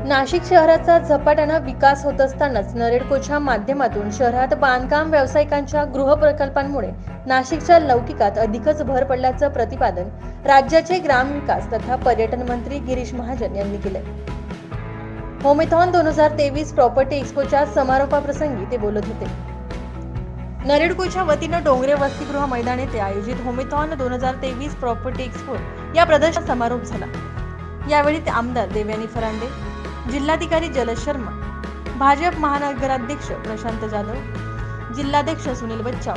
नाशिक शहराचा झपाट्याने विकास होत असतानाच नरेडकोच्या माध्यमातून शहरात बांधकाम व्यावसायिकांच्या गृह प्रकल्पांमुळे नाशिकच्या लौकिकात अधिकच भर पडल्याचं प्रतिपादन राज्याचे ग्रामविकास तथा पर्यटन मंत्री गिरीश महाजन यांनी केले। होमेथॉन 2023 प्रॉपर्टी एक्स्पोच्या समारोपाप्रसंगी ते बोलत होते। नरेडकोच्या वतीने डोंगरे वसतिगृह मैदान येथे आयोजित होमेथॉन 2023 प्रॉपर्टी एक्स्पो या प्रदर्शन समारोप झाला। यावेळी ते आमदार देवयानी फरांदे, जिल्हाधिकारी जलज शर्मा, भाजप महानगराध्यक्ष प्रशांत जाधव, जिल्हाध्यक्ष सुनील बच्चाव,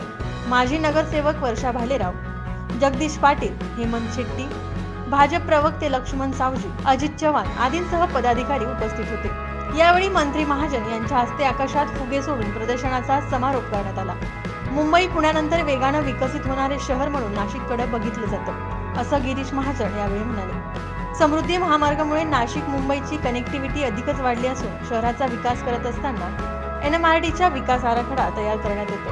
माजी नगरसेवक वर्षा भालेराव, जगदीश पाटील, हेमंत शेट्टी, भाजप प्रवक्ते लक्ष्मण सावजी, अजित चव्हाण आदींसह पदाधिकारी उपस्थित होते। यावेळी मंत्री महाजन यांच्या हस्ते आकाशात फुगे सोडून प्रदर्शनाचा समारोप करण्यात आला। मुंबई पुण्यानंतर वेगाने विकसित होणारे शहर म्हणून नाशिककडे बघितलं जातं, असं गिरीश महाजन यावेळी म्हणाले। समृद्धी महामार्गामुळे नाशिक मुंबईची कनेक्टिव्हिटी अधिकच वाढली असून शहराचा विकास करत असताना NMRDचा विकास आराखडा तयार करण्यात येतो।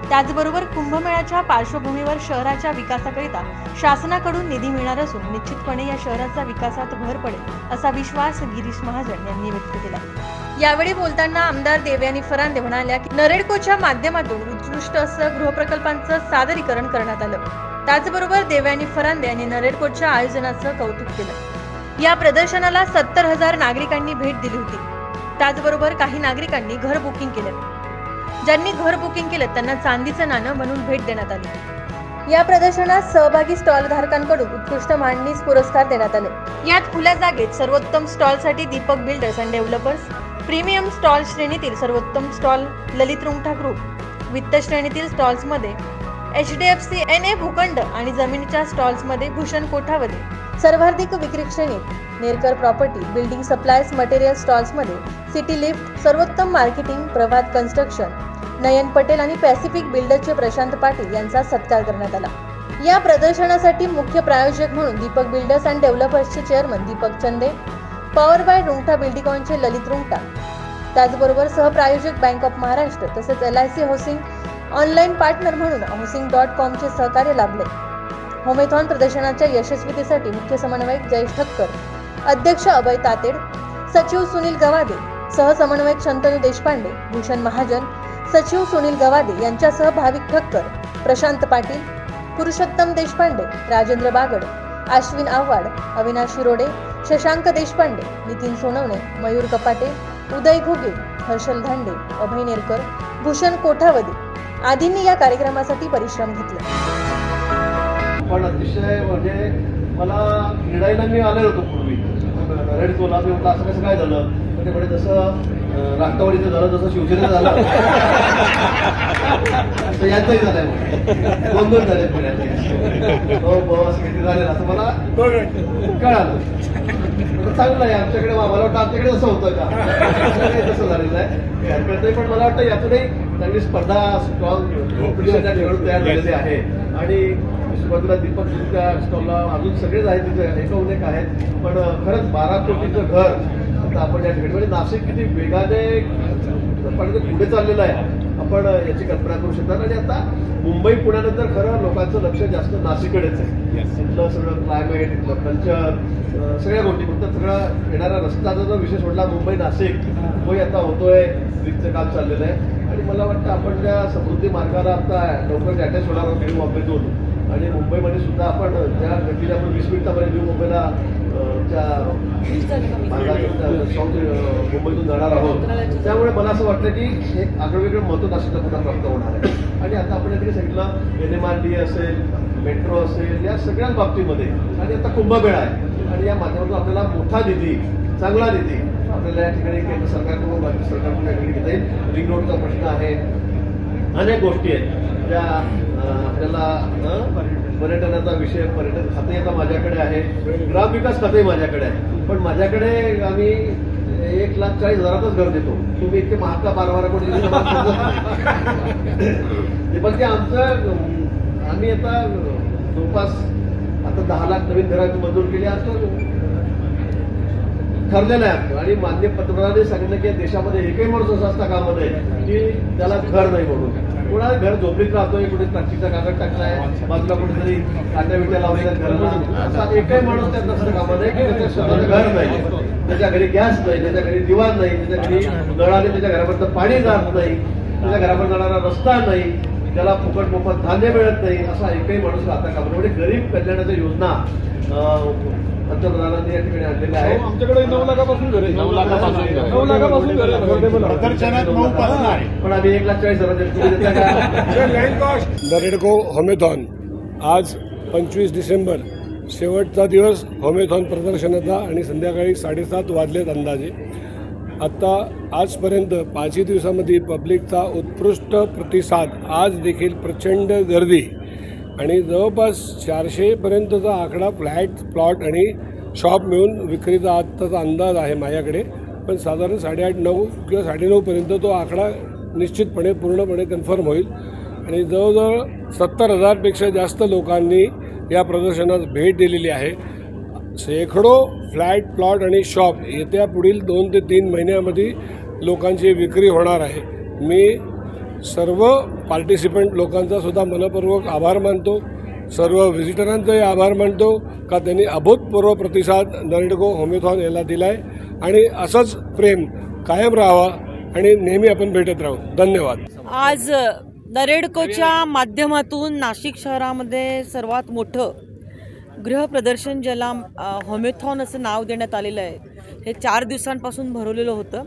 त्याचबरोबर कुंभमेळ्याच्या पार्श्वभूमीवर शहराच्या विकासाकरिता शासनाकडून निधी मिळणार असून निश्चितपणे या शहराचा विकासात भर पडेल असा विश्वास गिरीश महाजन यांनी व्यक्त केला। यावेळी बोलताना आमदार देवयानी फरांदे म्हणाल्या की नरेडकोच्या माध्यमातून उत्कृष्ट असं गृहप्रकल्पांचं सादरीकरण करण्यात आलं। त्याचबरोबर देवयानी फरांदे यांनी नरेडकोच्या आयोजनाचं कौतुक केलं। या प्रदर्शनाला 70,000 नागरिकांनी भेट दिली होती। त्याचबरोबर काही नागरिकांनी घर बुकिंग केले। ज्यांनी घर बुकिंग केले त्यांना चांदीचं नाणं बनवून भेट देण्यात आली। या प्रदर्शनात सहभागी स्टॉल धारकांकडून उत्कृष्ट मांडणीस पुरस्कार देण्यात आले। यात खुल्या जागेत सर्वोत्तम स्टॉलसाठी Deepak builders and developers, premium stall श्रेणीतील सर्वोत्तम स्टॉल ललित रुंगटा ग्रुप, वित्त श्रेणीतील स्टॉल्समध्ये HDFC NA भूखंड आणि जमिनीच्या स्टॉल्समध्ये भूषण कोठावदे, सर्वाधिक विक्री श्रेणीत Nerkar property, building supplies material स्टॉल्समध्ये सिटी लिफ्ट, सर्वोत्तम मार्केटिंग प्रभात कन्स्ट्रक्शन, नयन पटेल आणि पॅसिफिक बिल्डरचे प्रशांत पाटील यांचा सत्कार करण्यात आला। या प्रदर्शनासाठी मुख्य प्रायोजक म्हणून दीपक बिल्डर्स अँड डेव्हलपर्सचे chairman Deepak Chande, power by Rungta बिल्डिकॉनचे ललित रुंगटा, त्याचबरोबर सहप्रायोजक बँक ऑफ महाराष्ट्र तसेच LIC हाऊसिंग ऑनलाईन पार्टनर म्हणून housing.com चे सहकार्य लाभले। होमेथॉन प्रदर्शनाच्या यशस्वीतेसाठी मुख्य समन्वयक जयेश ठक्कर, अध्यक्ष अभय तातेड, सचिव सुनील गवादे, सहसमन्वयक शंतनू देशपांडे, भूषण महाजन, सचिव सुनील गवादे यांच्यासह भाविक ठक्कर, प्रशांत पाटील, पुरुषोत्तम देशपांडे, राजेंद्र बागड, अश्विन आव्हाड, अविनाश शिरोडे, शशांक देशपांडे, नितीन सोनवणे, मयूर कपाटे, उदय घुगे, हर्षल धांडे, अभय नेरकर, भूषण कोठावदे आदींनी या कार्यक्रमासाठी परिश्रम घेतले। पण अतिशय म्हणजे मला निडायला मी आलेलो होतो पूर्वी नरेडकोला, मी म्हटलं असं कसं काय झालं, म्हणजे म्हणजे जसं राष्ट्रवादीचं झालं तसं शिवसेनेचं झालं असं यांचंही झालंय, 2-2 झाले पुण्याचे हो बस किती झाले असं मला कळालं। चांगलं आहे आमच्याकडे, मला वाटतं आमच्याकडे असं होतं का, तसं झालेलं आहे हरकत नाही। पण मला वाटतं यातूनही चांगली स्पर्धा स्ट्रॉंग ठेवून तयार झालेली आहे आणि सुरुवातीला दीपकच्या स्टॉलला अजून सगळेच आहेत, तिथे एकूण एक आहेत। पण खरंच 12 कोटीचं घर आता आपण या ठिकाणी, म्हणजे नाशिक किती वेगाने पुढे चाललेलं आहे आपण याची कल्पना करू शकता। आणि आता मुंबई पुण्यानंतर खरं लोकांचं लक्ष जास्त नाशिककडेच आहे। इथलं सगळं क्लायमेट, इथलं कल्चर, सगळ्या गोष्टी, फक्त सगळा येणारा रस्त्याचा जो विशेष म्हटला मुंबई नाशिक तोही आता होतोय, ब्रिजचं काम चाललेलं आहे। आणि मला वाटतं आपण त्या समृद्धी मार्गाला आता लवकरच अटॅच होणार आहोत न्यू मुंबईतून, आणि मुंबईमध्ये सुद्धा आपण ज्या गतीने आपण 20 मिनिटामध्ये न्यू मुंबईला साऊथ मुंबईतून जाणार आहोत। त्यामुळे मला असं वाटतं की एक आगळवेगळं महत्त्व नाशिकला पुन्हा प्राप्त होणार आहे। आणि आता आपण यासाठी सांगितलं NMRD असेल, मेट्रो असेल, या सगळ्याच बाबतीमध्ये, आणि आता कुंभमेळा आहे आणि या माध्यमातून आपल्याला मोठा निधी, चांगला निधी आपल्याला या ठिकाणी केंद्र सरकारकडून राज्य सरकारकडून या ठिकाणी घेता येईल। रिंग रोडचा प्रश्न आहे, अनेक गोष्टी आहेत ज्या आपल्याला, पर्यटनाचा विषय, पर्यटन खाते आता माझ्याकडे आहे, ग्रामविकास खाते माझ्याकडे आहे, पण माझ्याकडे आम्ही 1,40,000च घर देतो, तुम्ही इतके महाग का 12-12 कोटी पण ते आमचं, आम्ही आता जवळपास आता 10 लाख नवीन घराची मंजूर केली आमचं ठरलेलं आहे। आणि माननीय पंतप्रधानांनी सांगितलं की देशामध्ये एकही माणूस असा असता कामा नये की त्याला घर नाही म्हणून, कोणाला घर झोपडीत राहतोय, कुठे प्लास्टिकचा कागद टाकलाय, बाजूला कुठेतरी कांद्या विट्या लावलेल्या घराला, असा एकही माणूस त्यात नसतं कामा नये की त्याच्या स्वतःचं घर नाही। त्याच्या घरी गॅस नाही, त्याच्या घरी दिवाण नाही, त्याच्या घरी नळाने त्याच्या घरापर्यंत पाणी जात नाही, त्याच्या घरापर्यंत जाणारा रस्ता नाही, त्याला फुकट मोफत धान्य मिळत नाही, असा एकही माणूस आता का म्हणजे गरीब कल्याणाच्या योजना पंतप्रधानांनी या ठिकाणी आणलेल्या आहेत. आमच्याकडे 9 लाखापासून घर आहे. 9 लाखापासून घर आहे. प्रदर्शनात 9 पासून आहे. पण आम्ही 1,40,000 तुम्ही देता का? नरेडको होमेथॉन आज 25 डिसेंबर शेवटचा दिवस होमेथॉन प्रदर्शनाचा आणि संध्याकाळी 7:30 वाजलेत अंदाजे. आत्ता आजपर्यंत 5 दिवसामध्ये पब्लिकचा उत्कृष्ट प्रतिसाद, आज देखील प्रचंड गर्दी आणि जवळपास 400पर्यंतचा आकडा फ्लॅट प्लॉट आणि शॉप मिळून विक्रीचा आत्ताचा अंदाज आहे माझ्याकडे. पण साधारण 8:30-9 किंवा 9:30पर्यंत तो आकडा निश्चितपणे पूर्णपणे कन्फर्म होईल आणि जवळजवळ 70,000पेक्षा जास्त लोकांनी या प्रदर्शनास भेट दिलेली आहे. शेकडो फ्लॅट प्लॉट आणि शॉप येत्या पुढील 2 ते 3 महिन्यामध्ये लोकांची विक्री होणार आहे. मी सर्व पार्टिसिपंट लोकांचा सुद्धा मनपूर्वक आभार मानतो. सर्व व्हिजिटरांचाही आभार मानतो का त्यांनी अभूतपूर्व प्रतिसाद नरेडको होमेथॉन याला दिला आहे आणि असंच प्रेम कायम राहावा आणि नेहमी आपण भेटत राहू. धन्यवाद. आज नरेडकोच्या माध्यमातून नाशिक शहरामध्ये सर्वात मोठं गृहप्रदर्शन ज्याला होमेथॉन असं नाव देण्यात आलेलं आहे, हे 4 दिवसांपासून भरवलेलं होतं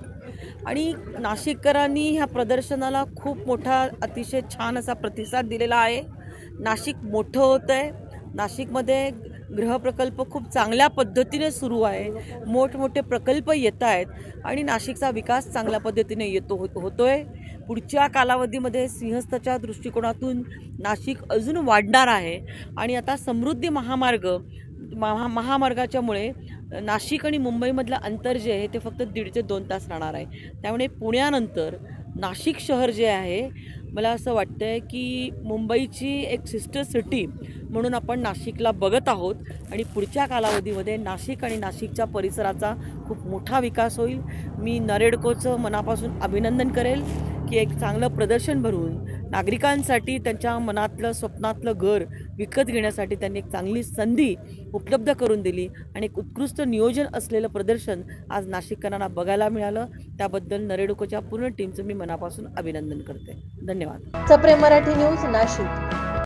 आणि नाशिककरांनी ह्या प्रदर्शनाला खूप मोठा अतिशय छान असा प्रतिसाद दिलेला आहे. नाशिक मोठं होतं आहे. नाशिकमध्ये गृहप्रकल्प खूप चांगल्या पद्धतीने सुरू आहे. मोठमोठे प्रकल्प येत आहेत आणि नाशिकचा विकास चांगल्या पद्धतीने होतोय. पुढच्या कालावधीमध्ये सिंहस्थच्या दृष्टिकोनातून नाशिक अजून वाढणार आहे आणि आता समृद्धी महामार्गाच्यामुळे नाशिक आणि मुंबईमधलं अंतर जे आहे ते फक्त 1.5 ते 2 तास राहणार आहे. त्यामुळे पुण्यानंतर नाशिक शहर जे आहे, मला असं वाटतं आहे की मुंबईची एक सिस्टर सिटी म्हणून आपण नाशिकला बघत आहोत आणि पुढच्या कालावधीमध्ये नाशिक आणि नाशिकच्या परिसराचा खूप मोठा विकास होईल. मी नरेडकोचं मनापासून अभिनंदन करेल की एक चांगलं प्रदर्शन भरून नागरिकांसाठी त्यांच्या मनातलं स्वप्नातलं घर विकत घेण्यासाठी त्यांनी एक चांगली संधी उपलब्ध करून दिली आणि एक उत्कृष्ट नियोजन असलेलं प्रदर्शन आज नाशिककरांना बघायला मिळालं. त्याबद्दल नरेडकोच्या पूर्ण टीमचं मी मनापासून अभिनंदन करते. धन्यवाद. सप्रेम मराठी न्यूज नाशिक.